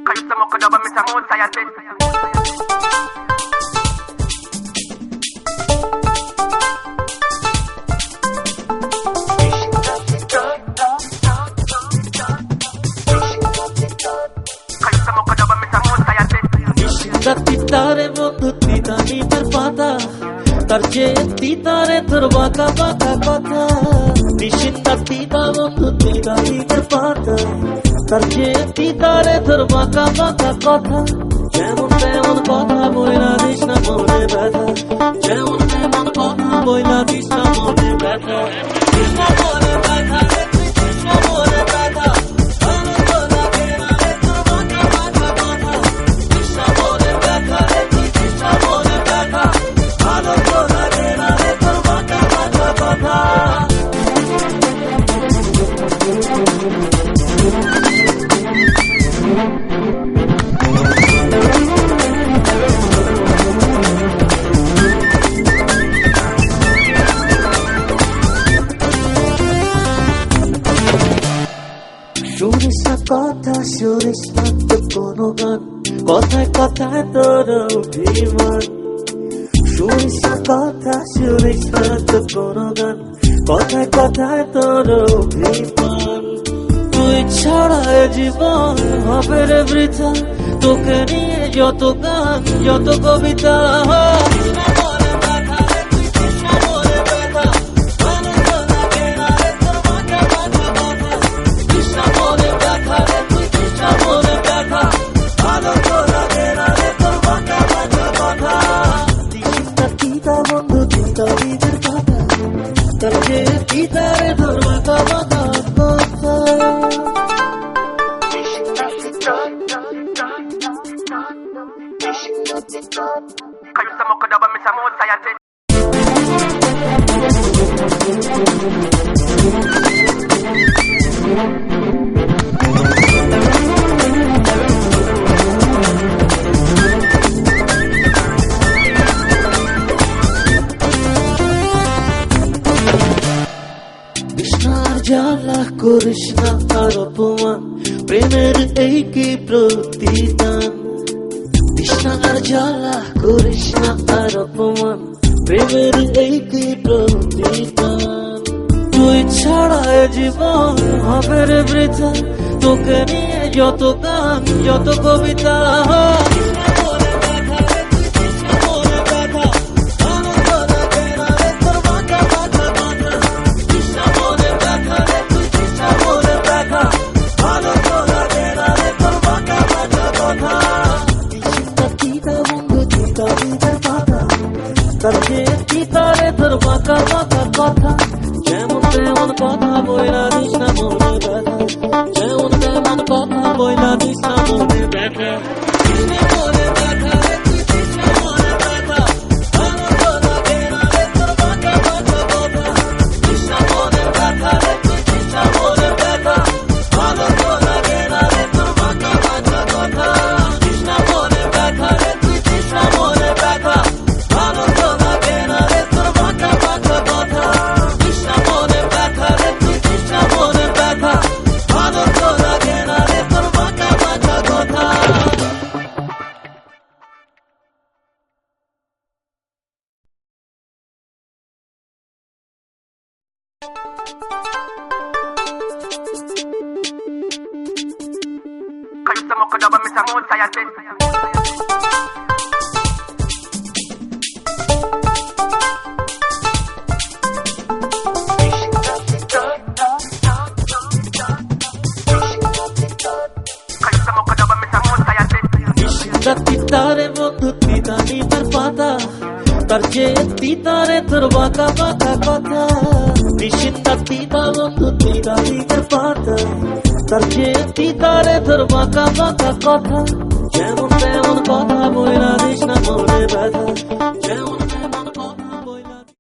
Kaysa mo kada ba misamot sa yatin? Kaysa mo kada ba misamot sa yatin? Titare বন্ধু তিতা নিতের পাতা তার চেয়ে তিতারে তোর বাঁকা বাঁকা কথা নিশ্চিন্তার তিতা বন্ধু তিতা নিতের পাতা তার চেয়ে তিতারে তোর বাঁকা বাঁকা কথা যেমন তেমন কথা বইলা দিস না মনে ব্যথা যেমন তেমন কথা বইলা দিস না মনে ব্যথা কৃষ্ণ মনে ব্যথা কৃষ্ণ মনে ব্যথা শুনিস না কথা শুনিস না তো কোনো গান কথায় কথায় তোর অভিমান শুনিস না কথা শুনিস না তো কোনো গান কথায় কথায় তোর অভিমান তুই ছাড়া জীবন হবে রে বৃথা তোকে নিয়ে যত গান যত কবিতা বন্ধু চিন্তা নিজের কথা তার যে গীতারে ধর বাঁকা বাঁকা কথা Kaysa mo kada ba misamot sa yatin? কৃষ্ণার জ্বালা করিস না আর অপমান প্রেমের এই কি প্রতিদান কৃষ্ণার জ্বালা করিস না আর অপমান প্রেমের এই কি প্রতিদান তুই ছাড়া জীবন হবে রে বৃথা তোকে নিয়ে যত গান যত কবিতা তার যে গীতারে তোর বাঁকা বাঁকা কথা যেমন তেমন কথা বইলা দিস না মনে ব্যথা যেমন তেমন কথা বইলা দিস না মনে ব্যথা Kaysa mo kada ba misamot sa yatin? Kaysa mo kada ba misamot sa yatin? তিতারে বন্ধু তিতা নিতের পাতা তার চেয়ে তিতারে তোর বাঁকা বাঁকা কথা নিশ্চিন্তার তিতা বন্ধু তিতা নিতের পাতা তার চেয়ে তিতারে তোর বাঁকা বাঁকা কথা যেমন তেমন কথা বইলা দিস না মনে ব্যথা যেমন